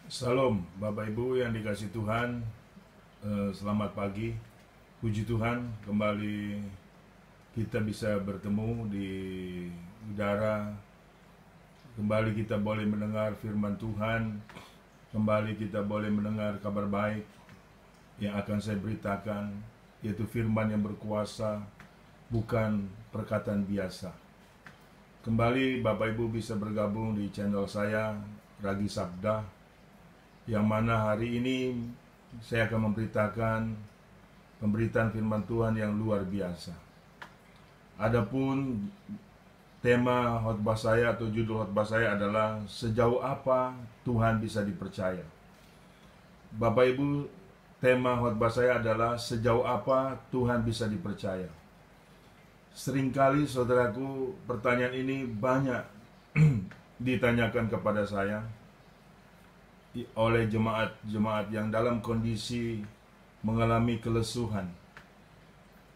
Salam Bapak Ibu yang dikasih Tuhan, selamat pagi. Puji Tuhan, kembali kita bisa bertemu di udara. Kembali kita boleh mendengar firman Tuhan. Kembali kita boleh mendengar kabar baik yang akan saya beritakan, yaitu firman yang berkuasa, bukan perkataan biasa. Kembali Bapak Ibu bisa bergabung di channel saya, Ragi Sabda, yang mana hari ini saya akan memberitakan pemberitaan firman Tuhan yang luar biasa. Adapun tema khotbah saya atau judul khotbah saya adalah sejauh apa Tuhan bisa dipercaya. Bapak Ibu, tema khotbah saya adalah sejauh apa Tuhan bisa dipercaya. Seringkali saudaraku, pertanyaan ini banyak ditanyakan kepada saya oleh jemaat-jemaat yang dalam kondisi mengalami kelesuhan,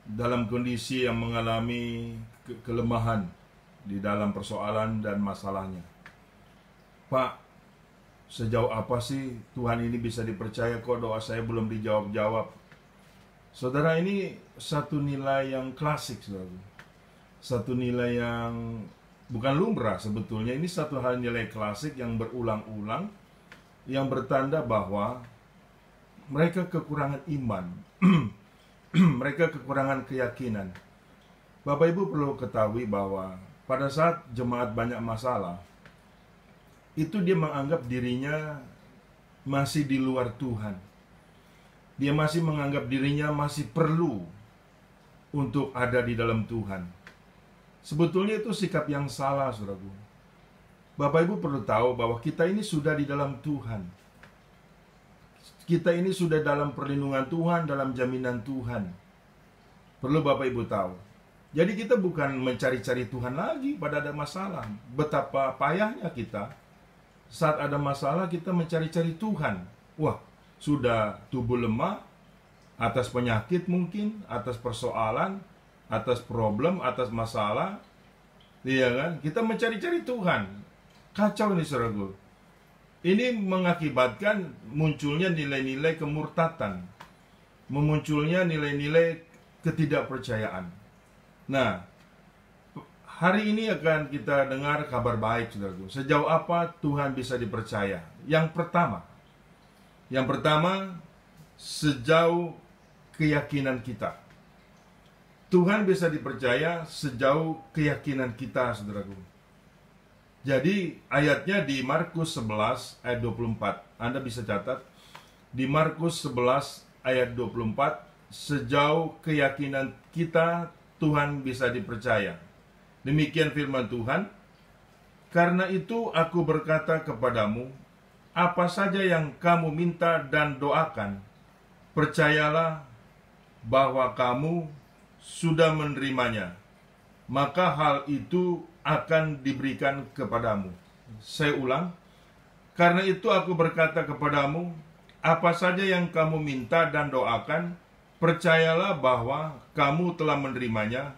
dalam kondisi yang mengalami kelemahan di dalam persoalan dan masalahnya. Pak, sejauh apa sih Tuhan ini bisa dipercaya, kok doa saya belum dijawab-jawab? Saudara, ini satu nilai yang klasik, saudara. Satu nilai yang bukan lumrah sebetulnya. Ini satu hal nilai klasik yang berulang-ulang, yang bertanda bahwa mereka kekurangan iman, mereka kekurangan keyakinan. Bapak Ibu perlu ketahui bahwa pada saat jemaat banyak masalah, itu dia menganggap dirinya masih di luar Tuhan. Dia masih menganggap dirinya masih perlu untuk ada di dalam Tuhan. Sebetulnya itu sikap yang salah, saudaraku. Bapak Ibu perlu tahu bahwa kita ini sudah di dalam Tuhan. Kita ini sudah dalam perlindungan Tuhan, dalam jaminan Tuhan. Perlu Bapak Ibu tahu. Jadi kita bukan mencari-cari Tuhan lagi pada ada masalah. Betapa payahnya kita saat ada masalah kita mencari-cari Tuhan. Wah, sudah tubuh lemah, atas penyakit mungkin, atas persoalan, atas problem, atas masalah. Iya kan? Kita mencari-cari Tuhan. Kacau ini, saudaraku. Ini mengakibatkan munculnya nilai-nilai kemurtatan, memunculnya nilai-nilai ketidakpercayaan. Nah, hari ini akan kita dengar kabar baik, saudaraku. Sejauh apa Tuhan bisa dipercaya? Yang pertama, sejauh keyakinan kita. Tuhan bisa dipercaya sejauh keyakinan kita, saudaraku. Jadi ayatnya di Markus 11 ayat 24. Anda bisa catat. Di Markus 11 ayat 24, sejauh keyakinan kita Tuhan bisa dipercaya. Demikian firman Tuhan. Karena itu aku berkata kepadamu, apa saja yang kamu minta dan doakan, percayalah bahwa kamu sudah menerimanya, maka hal itu akan diberikan kepadamu. Saya ulang. Karena itu aku berkata kepadamu, apa saja yang kamu minta dan doakan, percayalah bahwa kamu telah menerimanya,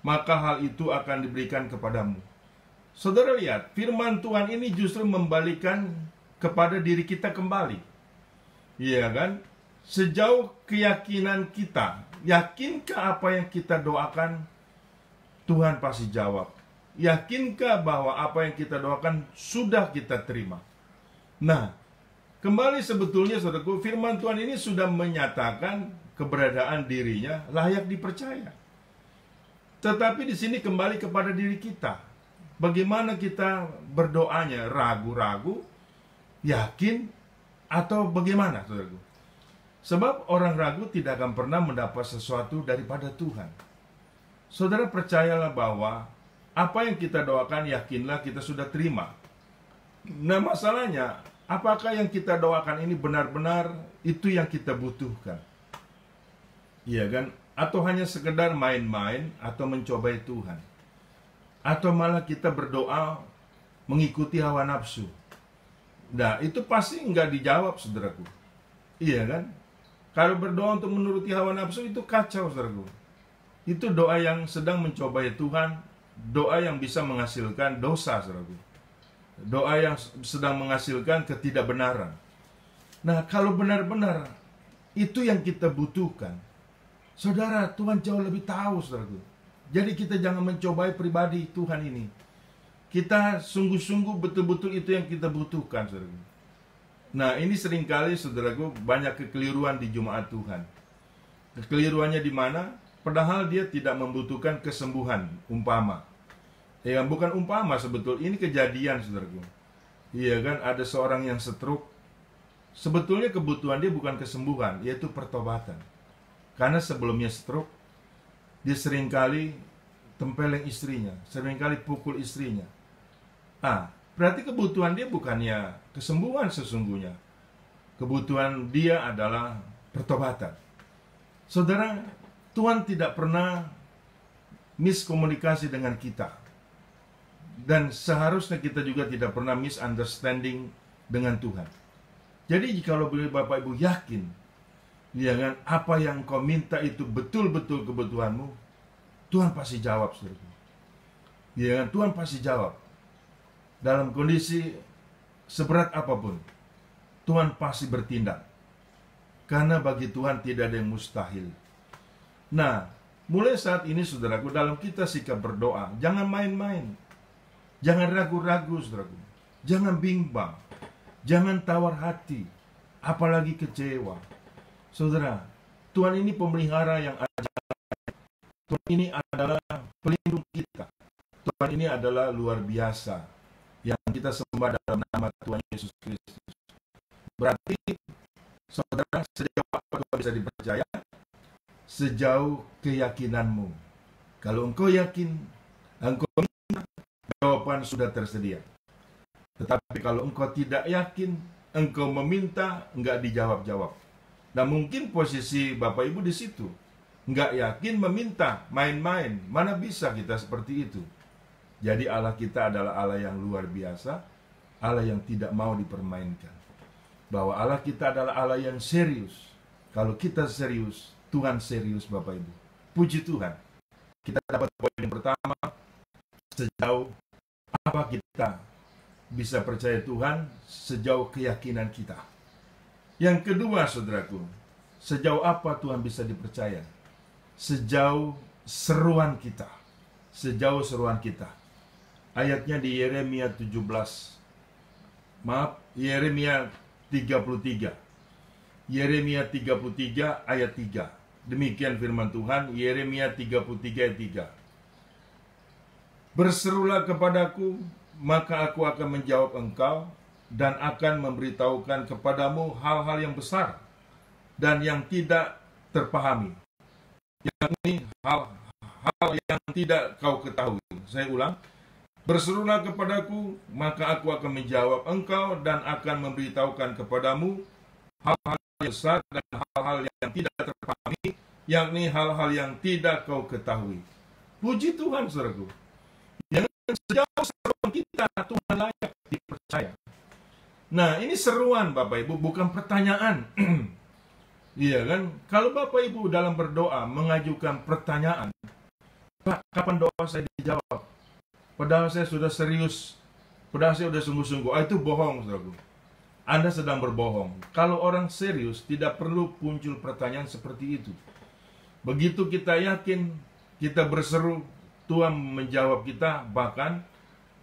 maka hal itu akan diberikan kepadamu. Saudara lihat, firman Tuhan ini justru membalikan kepada diri kita kembali. Iya kan? Sejauh keyakinan kita, yakinkah apa yang kita doakan Tuhan pasti jawab? Yakinkah bahwa apa yang kita doakan sudah kita terima? Nah, kembali sebetulnya saudaraku, firman Tuhan ini sudah menyatakan keberadaan dirinya layak dipercaya. Tetapi di sini kembali kepada diri kita. Bagaimana kita berdoanya? Ragu-ragu, yakin, atau bagaimana, saudaraku? Sebab orang ragu tidak akan pernah mendapat sesuatu daripada Tuhan. Saudara, percayalah bahwa apa yang kita doakan, yakinlah kita sudah terima. Nah, masalahnya, apakah yang kita doakan ini benar-benar itu yang kita butuhkan? Iya kan? Atau hanya sekedar main-main atau mencobai Tuhan? Atau malah kita berdoa mengikuti hawa nafsu? Nah, itu pasti nggak dijawab, saudaraku. Iya kan? Kalau berdoa untuk menuruti hawa nafsu itu kacau, saudaraku. Itu doa yang sedang mencobai Tuhan, doa yang bisa menghasilkan dosa, saudaraku. Doa yang sedang menghasilkan ketidakbenaran. Nah, kalau benar-benar itu yang kita butuhkan, saudara, Tuhan jauh lebih tahu, saudaraku. Jadi kita jangan mencobai pribadi Tuhan ini. Kita sungguh-sungguh betul-betul itu yang kita butuhkan, saudaraku. Nah, ini seringkali, saudaraku, banyak kekeliruan di jemaat Tuhan. Kekeliruannya di mana? Padahal dia tidak membutuhkan kesembuhan, umpama. Ya, bukan umpama, sebetulnya ini kejadian, saudaraku. Iya kan, ada seorang yang stroke. Sebetulnya kebutuhan dia bukan kesembuhan, yaitu pertobatan. Karena sebelumnya stroke, dia seringkali tempeleng istrinya, seringkali pukul istrinya. Berarti kebutuhan dia bukannya kesembuhan sesungguhnya. Kebutuhan dia adalah pertobatan. Saudara, Tuhan tidak pernah miskomunikasi dengan kita. Dan seharusnya kita juga tidak pernah misunderstanding dengan Tuhan. Jadi jikalau Bapak Ibu yakin, ya kan, apa yang kau minta itu betul-betul kebutuhanmu, Tuhan pasti jawab, saudara. Ya kan, Tuhan pasti jawab. Dalam kondisi seberat apapun, Tuhan pasti bertindak. Karena bagi Tuhan tidak ada yang mustahil. Nah, mulai saat ini, saudaraku, dalam kita sikap berdoa, jangan main-main. Jangan ragu-ragu, saudaraku. Jangan bimbang. Jangan tawar hati, apalagi kecewa. Saudara, Tuhan ini pemelihara yang ajaib. Tuhan ini adalah pelindung kita. Tuhan ini adalah luar biasa, yang kita sembah dalam nama Tuhan Yesus Kristus. Berarti, saudara, sejauh apa Tuhan bisa dipercaya? Sejauh keyakinanmu. Kalau engkau yakin, engkau minta, jawaban sudah tersedia. Tetapi kalau engkau tidak yakin, engkau meminta, enggak dijawab-jawab. Nah, mungkin posisi Bapak Ibu di situ. Enggak yakin meminta, main-main. Mana bisa kita seperti itu? Jadi Allah kita adalah Allah yang luar biasa, Allah yang tidak mau dipermainkan. Bahwa Allah kita adalah Allah yang serius. Kalau kita serius, Tuhan serius, Bapak Ibu. Puji Tuhan. Kita dapat poin yang pertama, sejauh apa kita bisa percaya Tuhan, sejauh keyakinan kita. Yang kedua, saudaraku, sejauh apa Tuhan bisa dipercaya? Sejauh seruan kita. Sejauh seruan kita. Ayatnya di Yeremia 33. Yeremia 33 ayat 3. Demikian firman Tuhan, Yeremia 33 ayat 3. Berserulah kepadaku, maka aku akan menjawab engkau dan akan memberitahukan kepadamu hal-hal yang besar dan yang tidak terpahami, yakni hal-hal yang tidak kau ketahui. Saya ulang, berserulah kepadaku, maka aku akan menjawab engkau dan akan memberitahukan kepadamu hal-hal yang besar dan hal-hal yang tidak terpahami, yakni hal-hal yang tidak kau ketahui. Puji Tuhan, saudaraku. Yang sejauh seruan kita, Tuhan layak dipercaya. Nah, ini seruan, Bapak Ibu, bukan pertanyaan. Iya kan? Kalau Bapak Ibu dalam berdoa mengajukan pertanyaan, Pak, kapan doa saya dijawab? Padahal saya sudah serius, padahal saya sudah sungguh-sungguh. Itu bohong, saudaraku. Anda sedang berbohong. Kalau orang serius, tidak perlu muncul pertanyaan seperti itu. Begitu kita yakin, kita berseru, Tuhan menjawab kita, bahkan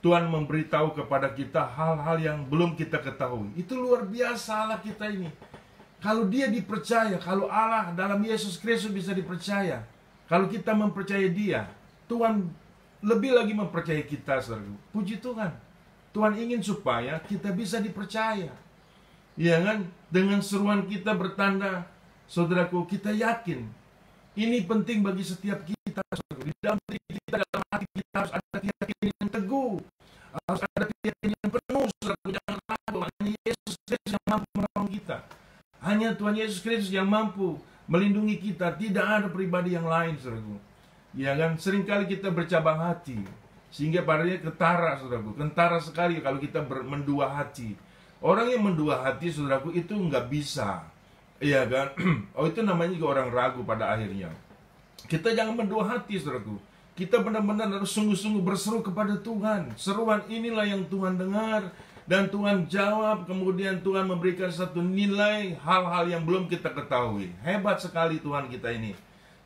Tuhan memberitahu kepada kita hal-hal yang belum kita ketahui. Itu luar biasa Allah kita ini. Kalau dia dipercaya, kalau Allah dalam Yesus Kristus bisa dipercaya, kalau kita mempercayai dia, Tuhan lebih lagi mempercayai kita, saudara. Puji Tuhan. Tuhan ingin supaya kita bisa dipercaya. Ya kan? Dengan seruan kita bertanda, saudaraku, kita yakin. Ini penting bagi setiap kita, saudara. Di dalam diri kita, dalam hati kita harus ada keyakinan yang teguh. Harus ada keyakinan yang penuh, saudara. Jangan ragu, hanya Yesus Kristus yang mampu menolong kita. Hanya Tuhan Yesus Kristus yang mampu melindungi kita. Tidak ada pribadi yang lain, saudara. Ya kan, seringkali kita bercabang hati, sehingga padanya ketara, saudaraku. Kentara sekali kalau kita mendua hati. Orang yang mendua hati, saudaraku, itu nggak bisa. Iya kan? Oh, itu namanya juga orang ragu pada akhirnya. Kita jangan mendua hati, saudaraku. Kita benar-benar harus sungguh-sungguh berseru kepada Tuhan. Seruan inilah yang Tuhan dengar, Dan Tuhan jawab, kemudian Tuhan memberikan satu nilai hal-hal yang belum kita ketahui. Hebat sekali Tuhan kita ini.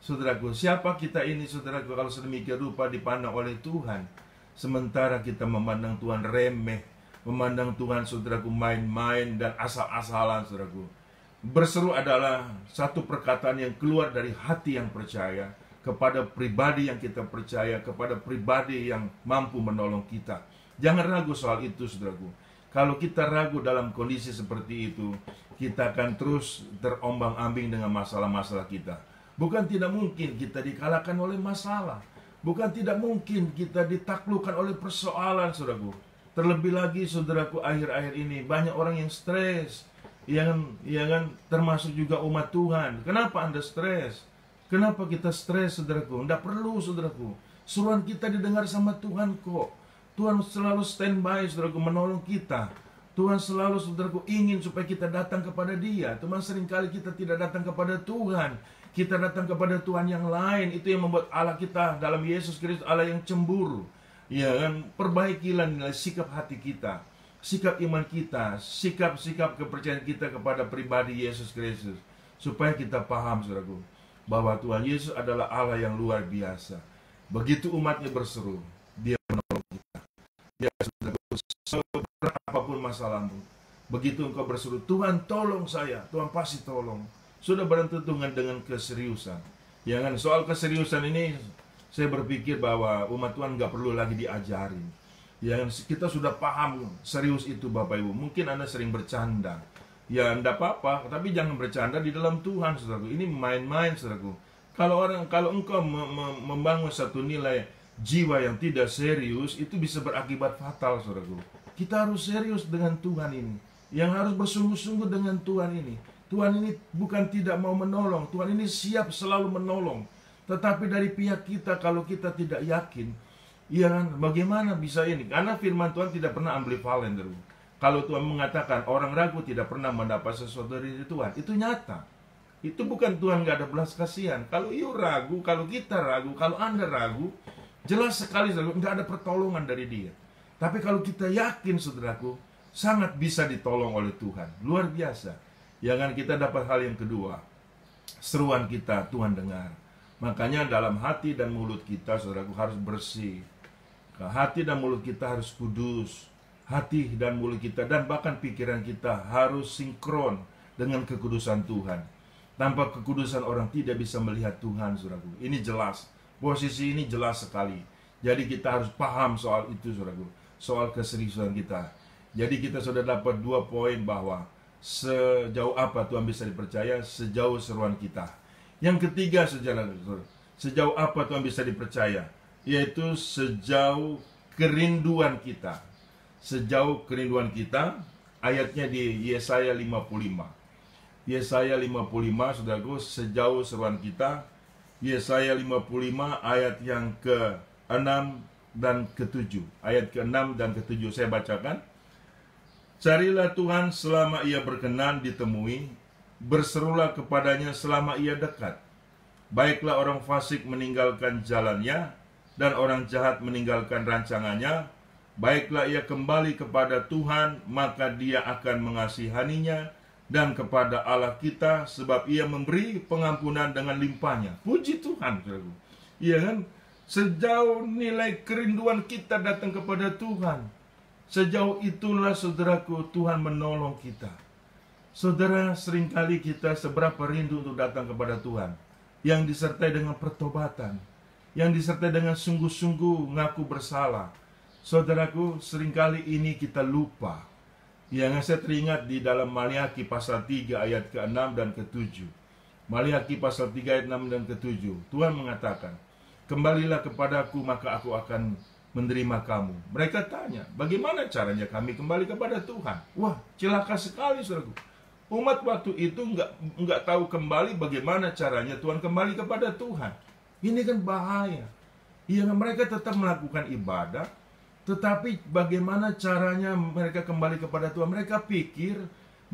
Saudaraku, siapa kita ini saudaraku kalau sedemikian rupa dipandang oleh Tuhan. Sementara kita memandang Tuhan remeh, memandang Tuhan saudaraku main-main dan asal-asalan saudaraku. Berseru adalah satu perkataan yang keluar dari hati yang percaya kepada pribadi yang kita percaya, kepada pribadi yang mampu menolong kita. Jangan ragu soal itu saudaraku. Kalau kita ragu dalam kondisi seperti itu, kita akan terus terombang-ambing dengan masalah-masalah kita. Bukan tidak mungkin kita dikalahkan oleh masalah. Bukan tidak mungkin kita ditaklukkan oleh persoalan, saudaraku. Terlebih lagi, saudaraku, akhir-akhir ini banyak orang yang stres. Yang termasuk juga umat Tuhan. Kenapa Anda stres? Kenapa kita stres, saudaraku? Tidak perlu, saudaraku. Suruhan kita didengar sama Tuhan kok. Tuhan selalu standby, saudaraku, menolong kita. Tuhan selalu, saudaraku, ingin supaya kita datang kepada Dia. Teman, seringkali kita tidak datang kepada Tuhan. Kita datang kepada Tuhan yang lain. Itu yang membuat Allah kita dalam Yesus Kristus Allah yang cemburu. Ya kan? Perbaikilah nilai sikap hati kita, sikap iman kita, sikap-sikap kepercayaan kita kepada pribadi Yesus Kristus. Supaya kita paham, saudaraku, bahwa Tuhan Yesus adalah Allah yang luar biasa. Begitu umatnya berseru, Dia menolong kita. Ya, saudaraku, berapapun masalahmu, begitu engkau berseru, Tuhan tolong saya, Tuhan pasti tolong. Sudah bertentu dengan keseriusan. Ya kan? Soal keseriusan ini, saya berpikir bahwa umat Tuhan nggak perlu lagi diajarin. Ya, kita sudah paham serius itu Bapak Ibu. Mungkin Anda sering bercanda. Ya, enggak apa-apa, tapi jangan bercanda di dalam Tuhan, saudaraku. Ini main-main, saudaraku. Kalau engkau membangun satu nilai jiwa yang tidak serius, itu bisa berakibat fatal, saudaraku. Kita harus serius dengan Tuhan ini. Yang harus bersungguh-sungguh dengan Tuhan ini. Tuhan ini bukan tidak mau menolong. Tuhan ini siap selalu menolong. Tetapi dari pihak kita, kalau kita tidak yakin, ya kan, bagaimana bisa ini? Karena firman Tuhan tidak pernah ambivalen. Kalau Tuhan mengatakan orang ragu tidak pernah mendapat sesuatu dari Tuhan, itu nyata. Itu bukan Tuhan gak ada belas kasihan. Kalau you ragu, kalau kita ragu, kalau Anda ragu, jelas sekali nggak ada pertolongan dari Dia. Tapi kalau kita yakin, saudaraku, sangat bisa ditolong oleh Tuhan. Luar biasa. Jangan kita dapat hal yang kedua. Seruan kita Tuhan dengar. Makanya dalam hati dan mulut kita, saudaraku, harus bersih. Hati dan mulut kita harus kudus. Hati dan mulut kita dan bahkan pikiran kita harus sinkron dengan kekudusan Tuhan. Tanpa kekudusan orang tidak bisa melihat Tuhan, saudaraku. Ini jelas. Posisi ini jelas sekali. Jadi kita harus paham soal itu, saudaraku. Soal keseriusan kita. Jadi kita sudah dapat 2 poin bahwa sejauh apa Tuhan bisa dipercaya, sejauh seruan kita. Yang ketiga, sejauh apa Tuhan bisa dipercaya, yaitu sejauh kerinduan kita. Sejauh kerinduan kita, ayatnya di Yesaya 55. Yesaya 55, saudaraku, sejauh seruan kita. Yesaya 55 ayat yang ke-6 dan ke-7. Ayat ke-6 dan ke-7 saya bacakan. Carilah Tuhan selama Ia berkenan ditemui, berserulah kepadanya selama Ia dekat. Baiklah orang fasik meninggalkan jalannya, dan orang jahat meninggalkan rancangannya. Baiklah ia kembali kepada Tuhan, maka Dia akan mengasihaninya, dan kepada Allah kita, sebab Ia memberi pengampunan dengan limpahnya. Puji Tuhan, saudaraku. Iya kan? Sejauh nilai kerinduan kita datang kepada Tuhan, sejauh itulah, saudaraku, Tuhan menolong kita. Saudara, seringkali kita seberapa rindu untuk datang kepada Tuhan, yang disertai dengan pertobatan, yang disertai dengan sungguh-sungguh ngaku bersalah. Saudaraku, seringkali ini kita lupa. Yang saya teringat di dalam Maliaki pasal 3 ayat ke-6 dan ke-7. Maliaki pasal 3 ayat 6 dan ke-7. Tuhan mengatakan, kembalilah kepadaku maka aku akan menerima kamu. Mereka tanya, bagaimana caranya kami kembali kepada Tuhan? Wah, celaka sekali, saudaraku. Umat waktu itu nggak tahu kembali bagaimana caranya Tuhan kembali kepada Tuhan. Ini kan bahaya. Iya, mereka tetap melakukan ibadah, tetapi bagaimana caranya mereka kembali kepada Tuhan? Mereka pikir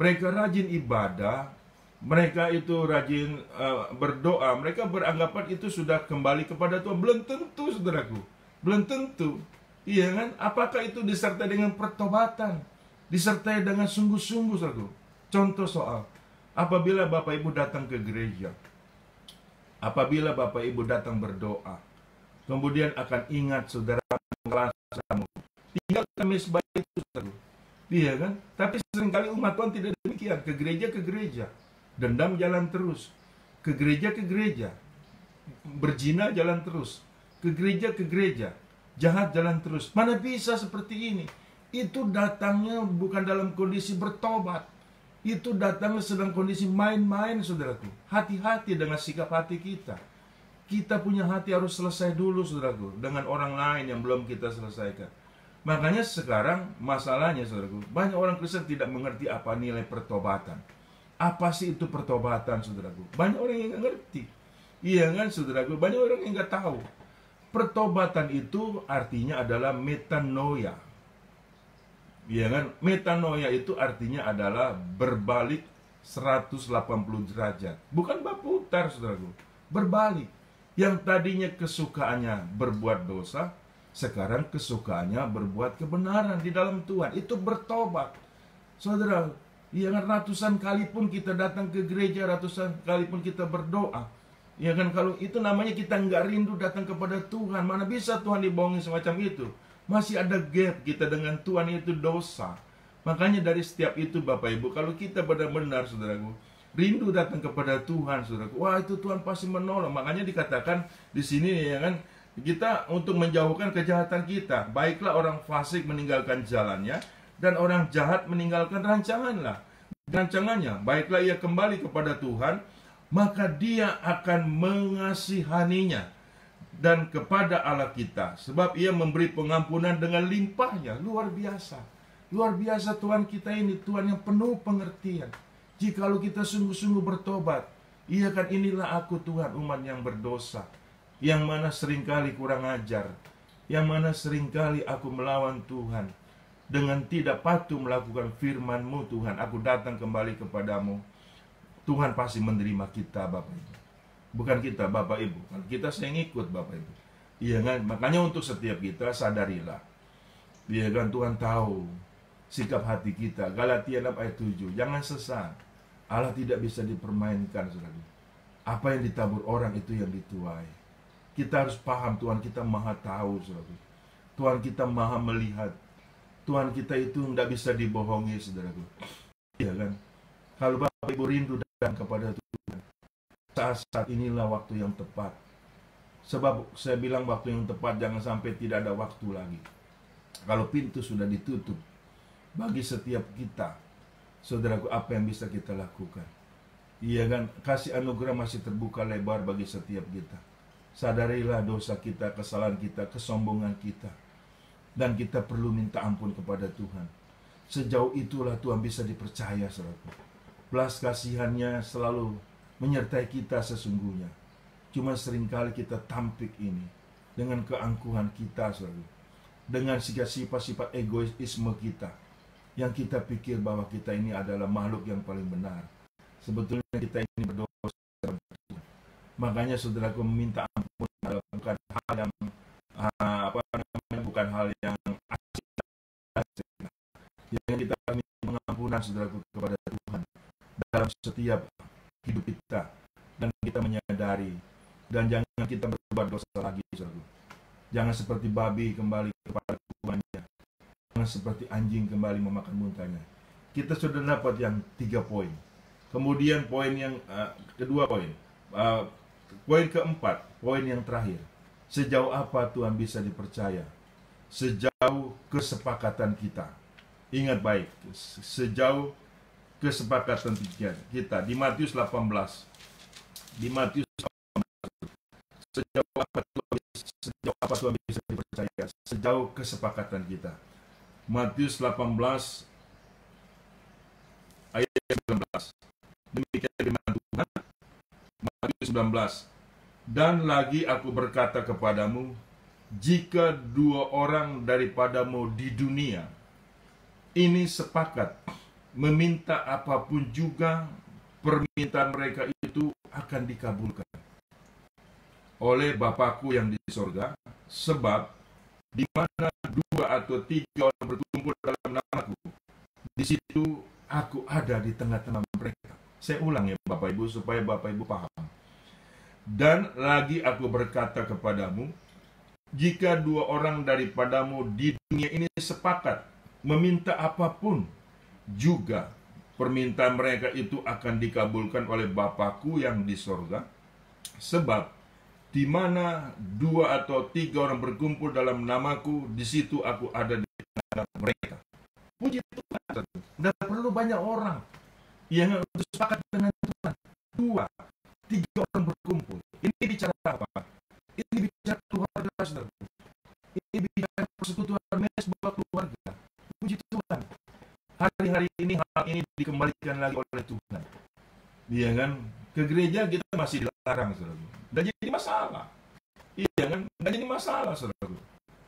mereka rajin ibadah, mereka itu rajin berdoa, mereka beranggapan itu sudah kembali kepada Tuhan. Belum tentu, saudaraku. Belum tentu. Iya kan? Apakah itu disertai dengan pertobatan? disertai dengan sungguh-sungguh, saudaraku. Contoh soal, apabila Bapak Ibu datang ke gereja, apabila Bapak Ibu datang berdoa, kemudian akan ingat saudara kelas kamu, tinggalkan mesbah itu, saudaraku. Iya kan? Tapi seringkali umat Tuhan tidak demikian. Ke gereja, dendam jalan terus. Ke gereja, berzina jalan terus. Ke gereja, jahat jalan terus. Mana bisa seperti ini? Itu datangnya bukan dalam kondisi bertobat. Itu datangnya sedang kondisi main-main, saudaraku. Hati-hati dengan sikap hati kita. Kita punya hati harus selesai dulu, saudaraku, dengan orang lain yang belum kita selesaikan. Makanya sekarang masalahnya, saudaraku, banyak orang Kristen tidak mengerti apa nilai pertobatan. Apa sih itu pertobatan, saudaraku? Banyak orang yang nggak ngerti. Iya kan, saudaraku? Banyak orang yang nggak tahu. Pertobatan itu artinya adalah metanoia. Iya kan? Metanoia itu artinya adalah berbalik 180 derajat. Bukan berputar, saudaraku. Berbalik. Yang tadinya kesukaannya berbuat dosa, sekarang kesukaannya berbuat kebenaran di dalam Tuhan. Itu bertobat. Saudara, ya kan, ratusan kali pun kita datang ke gereja, ratusan kali pun kita berdoa. Ya kan, kalau itu namanya kita nggak rindu datang kepada Tuhan. Mana bisa Tuhan dibohongi semacam itu? Masih ada gap kita dengan Tuhan, itu dosa. Makanya dari setiap itu, Bapak Ibu, kalau kita benar-benar, saudaraku, rindu datang kepada Tuhan, saudaraku, wah, itu Tuhan pasti menolong. Makanya dikatakan di sini, ya kan, kita untuk menjauhkan kejahatan kita. Baiklah orang fasik meninggalkan jalannya, dan orang jahat meninggalkan rancangannya. Baiklah ia kembali kepada Tuhan, maka dia akan mengasihaninya, dan kepada Allah kita, sebab ia memberi pengampunan dengan limpahnya. Luar biasa. Luar biasa Tuhan kita ini, Tuhan yang penuh pengertian. Jikalau kita sungguh-sungguh bertobat, iya kan, inilah aku Tuhan, umat yang berdosa, yang mana seringkali kurang ajar, yang mana seringkali aku melawan Tuhan, dengan tidak patuh melakukan firman-Mu Tuhan, aku datang kembali kepadamu. Tuhan pasti menerima kita, Bapak Ibu. Bukan kita, Bapak Ibu, kita saya ngikut, Bapak Ibu. Iya kan, makanya untuk setiap kita sadarilah, iya kan, Tuhan tahu sikap hati kita. Galatia 6 ayat 7, jangan sesat, Allah tidak bisa dipermainkan, saudara. Apa yang ditabur orang itu yang dituai. Kita harus paham Tuhan kita maha tahu, saudara. Tuhan kita maha melihat. Tuhan kita itu tidak bisa dibohongi, saudaraku. Iya kan? Kalau Bapak Ibu rindu datang kepada Tuhan, saat inilah waktu yang tepat. Sebab saya bilang waktu yang tepat, jangan sampai tidak ada waktu lagi. Kalau pintu sudah ditutup bagi setiap kita, saudaraku, apa yang bisa kita lakukan? Iya kan? Kasih anugerah masih terbuka lebar bagi setiap kita. Sadarilah dosa kita, kesalahan kita, kesombongan kita, dan kita perlu minta ampun kepada Tuhan. Sejauh itulah Tuhan bisa dipercaya, saudaraku. Belas kasihannya selalu menyertai kita sesungguhnya. Cuma seringkali kita tampik ini dengan keangkuhan kita, saudaraku, dengan sifat-sifat egoisme kita, yang kita pikir bahwa kita ini adalah makhluk yang paling benar. Sebetulnya kita ini berdosa. Makanya saudaraku, meminta ampun adalah bukan hal yang bukan hal yang asing. Yang kita minta pengampunan, saudaraku, kepada Tuhan dalam setiap hidup kita, dan kita menyadari, dan jangan kita berbuat dosa lagi, saudaraku. Jangan seperti babi kembali kepada tuannya, jangan seperti anjing kembali memakan muntahnya. Kita sudah dapat yang 3 poin. Kemudian poin yang kedua, poin keempat, poin yang terakhir. Sejauh apa Tuhan bisa dipercaya? Sejauh kesepakatan kita. Ingat baik, sejauh kesepakatan kita. Di Matius 18. Di Matius 18. Sejauh apa Tuhan bisa dipercaya? Sejauh kesepakatan kita. Matius 18 ayat 19. Demikian firman Tuhan. Matius 19. Dan lagi aku berkata kepadamu, jika 2 orang daripadamu di dunia ini sepakat meminta apapun juga, permintaan mereka itu akan dikabulkan oleh Bapakku yang di sorga. Sebab di mana 2 atau 3 orang berkumpul dalam namaku, Di situ aku ada di tengah-tengah mereka. Saya ulang ya Bapak Ibu, supaya Bapak Ibu paham. Dan lagi aku berkata kepadamu, jika dua orang daripadamu di dunia ini sepakat meminta apapun, juga permintaan mereka itu akan dikabulkan oleh Bapakku yang di sorga. Sebab di mana dua atau tiga orang berkumpul dalam namaku, di situ aku ada di tengah mereka. Puji Tuhan. Tidak perlu banyak orang yang harus sepakat dengan Tuhan. Dua, tiga orang berkumpul. Ini bicara apa? Ini bicara keluarga, saudara. Ini bicara persekutuan sebuah keluarga. Puji Tuhan. Hari-hari ini hal ini dikembalikan lagi oleh Tuhan. Iya kan? Ke gereja kita masih dilarang, saudara. Dan jadi masalah. Iya kan? Dan jadi masalah, saudara.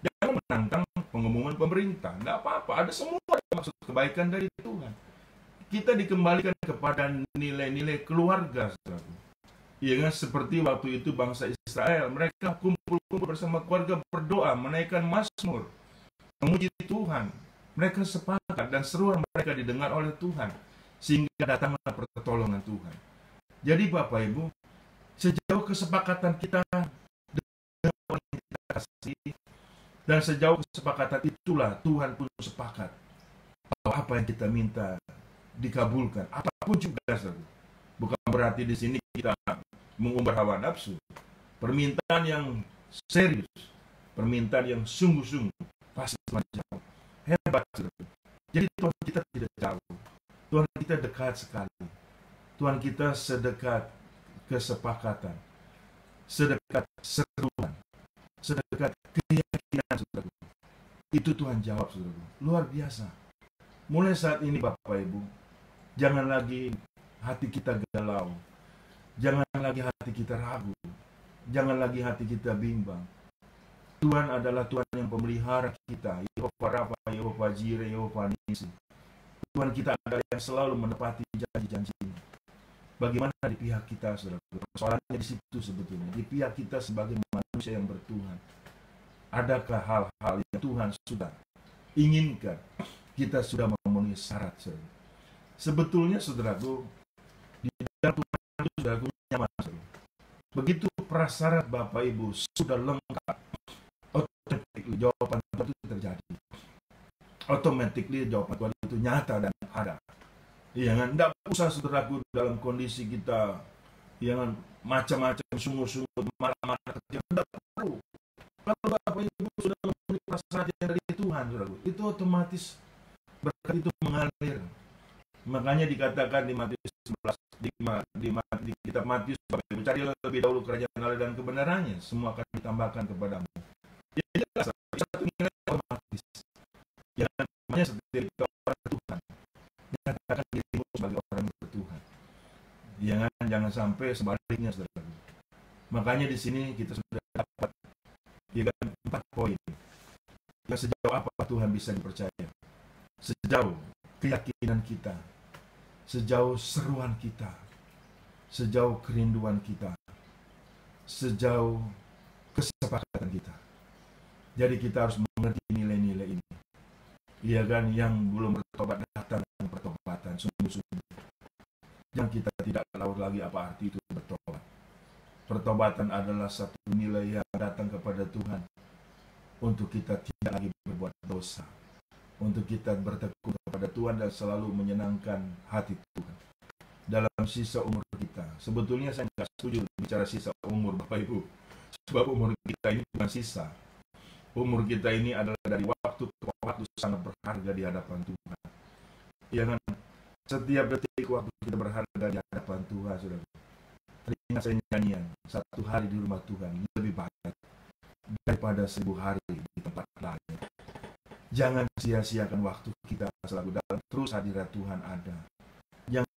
Jangan menantang pengumuman pemerintah. Tidak apa-apa. Ada semua maksud kebaikan dari Tuhan. Kita dikembalikan kepada nilai-nilai keluarga, saudara. Iya kan? Seperti waktu itu bangsa Israel, mereka kumpul-kumpul bersama keluarga, berdoa, menaikkan mazmur, memuji Tuhan. Mereka sepakat dan seruan mereka didengar oleh Tuhan, sehingga datanglah pertolongan Tuhan. Jadi Bapak Ibu, sejauh kesepakatan kita dengan orang yang kita kasih, dan sejauh kesepakatan itulah Tuhan pun sepakat bahwa apa yang kita minta dikabulkan, apapun juga, saudara. Bukan berarti di sini kita mengumbar hawa nafsu. Permintaan yang serius, permintaan yang sungguh-sungguh, pasti Tuhan jawab. Hebat, saudara. Jadi Tuhan kita tidak jauh. Tuhan kita dekat sekali. Tuhan kita sedekat kesepakatan, sedekat seruan, sedekat keyakinan, saudara. Itu Tuhan jawab, saudara. Luar biasa. Mulai saat ini Bapak Ibu, jangan lagi hati kita galau, jangan lagi hati kita ragu, jangan lagi hati kita bimbang. Tuhan adalah Tuhan yang pemelihara kita. Yehova Rafa, Yehova Jireh, Yehova Nisi. Tuhan kita adalah yang selalu menepati janji-janjinya. Bagaimana di pihak kita, saudara? Persoalannya di situ sebetulnya. Di pihak kita sebagai manusia yang bertuhan. Adakah hal-hal yang Tuhan sudah inginkan? Kita sudah memenuhi syarat, saudara. Sebetulnya, saudaraku, di dalam Tuhan itu, saudaraku, nyaman, saudara. Begitu prasyarat Bapak Ibu sudah lengkap, automatically jawaban Tuhan itu terjadi. Automatically jawaban Tuhan itu nyata dan ada. Iya kan? Tidak usah, saudaraku, dalam kondisi kita yang macam-macam sungguh-sungguh marah-marah kecil. Tidak perlu. Kalau Bapak Ibu sudah memenuhi prasyarat yang dari Tuhan, saudaraku, itu otomatis berkat itu mengalir. Makanya dikatakan di Matius 11, di kitab Matius, carilah lebih dahulu kerajaan Allah dan kebenarannya, semua akan ditambahkan kepadamu. Ya jelas, satu nilai otomatis. Yang namanya seperti kita orang Tuhan, nyatakan dirimu sebagai orang bertuhan. Jangan sampai sebaliknya, saudara. Makanya di sini kita sudah dapat 4 poin. Sejauh apa Tuhan bisa dipercaya? Sejauh keyakinan kita, sejauh seruan kita, sejauh kerinduan kita, sejauh kesepakatan kita. Jadi kita harus mengerti nilai-nilai ini. Iya kan, yang belum bertobat datang dengan pertobatan sungguh-sungguh. Jangan kita tidak tahu lagi apa arti itu bertobat. Pertobatan adalah satu nilai yang datang kepada Tuhan untuk kita tidak lagi berbuat dosa, untuk kita bertekun kepada Tuhan dan selalu menyenangkan hati Tuhan dalam sisa umur kita. Sebetulnya saya nggak setuju bicara sisa umur, Bapak Ibu, sebab umur kita ini bukan sisa. Umur kita ini adalah dari waktu ke waktu sangat berharga di hadapan Tuhan. Ya kan? Setiap detik waktu kita berharga di hadapan Tuhan, saudara. Teringat saya nyanyian, 1 hari di rumah Tuhan lebih baik daripada 1000 hari di tempat lain. Jangan sia-siakan waktu kita selalu dalam terus hadirat Tuhan ada. Jangan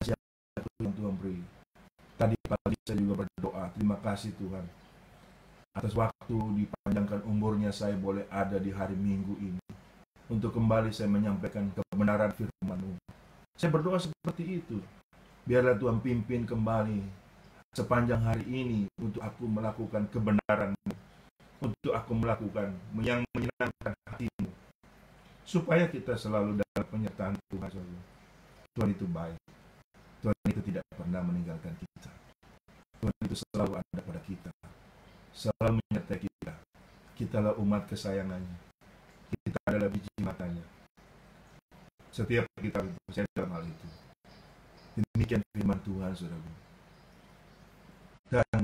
sia-siakan yang Tuhan beri. Tadi pagi saya juga berdoa, terima kasih Tuhan atas waktu dipanjangkan umurnya saya boleh ada di hari Minggu ini untuk kembali saya menyampaikan kebenaran firman-Mu. Saya berdoa seperti itu. Biarlah Tuhan pimpin kembali sepanjang hari ini untuk aku melakukan kebenaran-Mu, untuk aku melakukan yang menyenangkan hati-Mu, supaya kita selalu dalam penyertaan Tuhan, saudara. Tuhan itu baik. Tuhan itu tidak pernah meninggalkan kita. Tuhan itu selalu ada pada kita, selalu menyertai kita. Kitalah umat kesayangannya. Kita adalah biji matanya. Setiap kita percaya dalam hal itu. Demikian firman Tuhan, saudara. Dan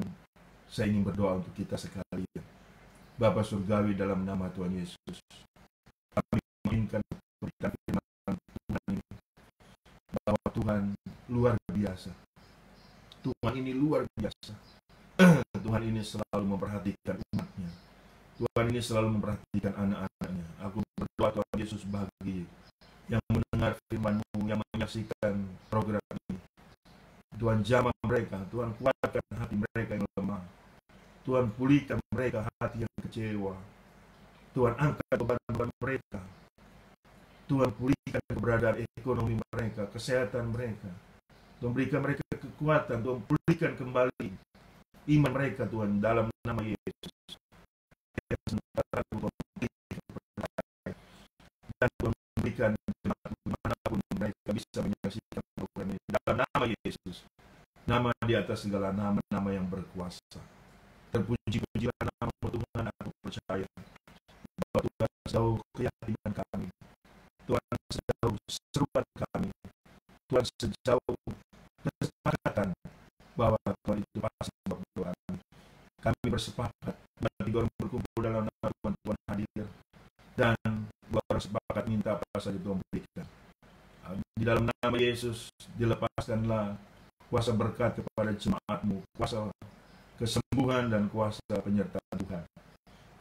saya ingin berdoa untuk kita sekalian. Bapa Surgawi, dalam nama Tuhan Yesus, kami menginginkan berikan firman Tuhan ini, bahwa Tuhan luar biasa. Tuhan ini luar biasa. Tuhan ini selalu memperhatikan umatnya. Tuhan ini selalu memperhatikan anak-anaknya. Aku berdoa Tuhan Yesus bagi yang mendengar firman-Mu, yang menyaksikan program ini. Tuhan jamah mereka, Tuhan kuatkan hati mereka yang lemah. Tuhan pulihkan mereka hati yang kecewa. Tuhan angkat beban-beban mereka. Tuhan pulihkan keberadaan ekonomi mereka, kesehatan mereka. Tuhan berikan mereka kekuatan, Tuhan pulihkan kembali iman mereka, Tuhan, dalam nama Yesus. Dan Tuhan berikan dimanapun mereka bisa menyaksikan program ini dalam nama Yesus. Nama di atas segala nama, nama yang berkuasa. Terpuji-pujilah nama Tuhan, aku percaya bahwa Tuhan sejauh keyakinan kami, Tuhan sejauh seruan kami, Tuhan sejauh kesepakatan bahwa Tuhan itu pasti berdoa. Kami bersepakat bila 3 orang berkumpul dalam nama Tuhan, Tuhan hadir, dan 2 orang sepakat minta apa saja Tuhan berikan. Di dalam nama Yesus dilepaskanlah kuasa berkat kepada jemaat-Mu, kuasa kesembuhan dan kuasa penyertaan Tuhan.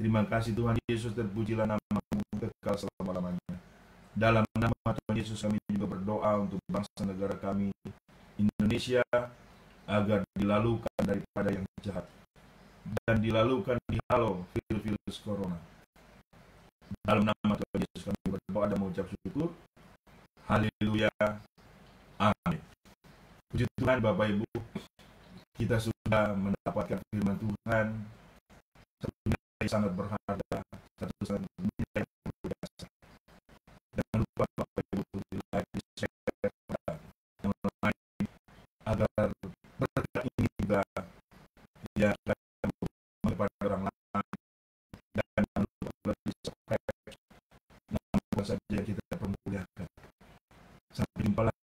Terima kasih Tuhan Yesus, terpujilah nama-Mu kekal selama-lamanya. Dalam nama Tuhan Yesus kami juga berdoa untuk bangsa negara kami Indonesia, agar dilalukan daripada yang jahat dan dilalukan dihalau virus corona. Dalam nama Tuhan Yesus kami berdoa dan mengucap syukur. Haleluya. Amin. Puji Tuhan Bapak Ibu, kita sudah mendapatkan firman Tuhan, satu nilai yang sangat berharga, satu nilai yang berbiasa. Jangan lupa Bapak Ibu, di like, di share yang lain, agar berkat ini juga ya kepada orang lain. Dan jangan lupa di subscribe, nama saja yang kita permuliakan. Sampai jumpa lagi.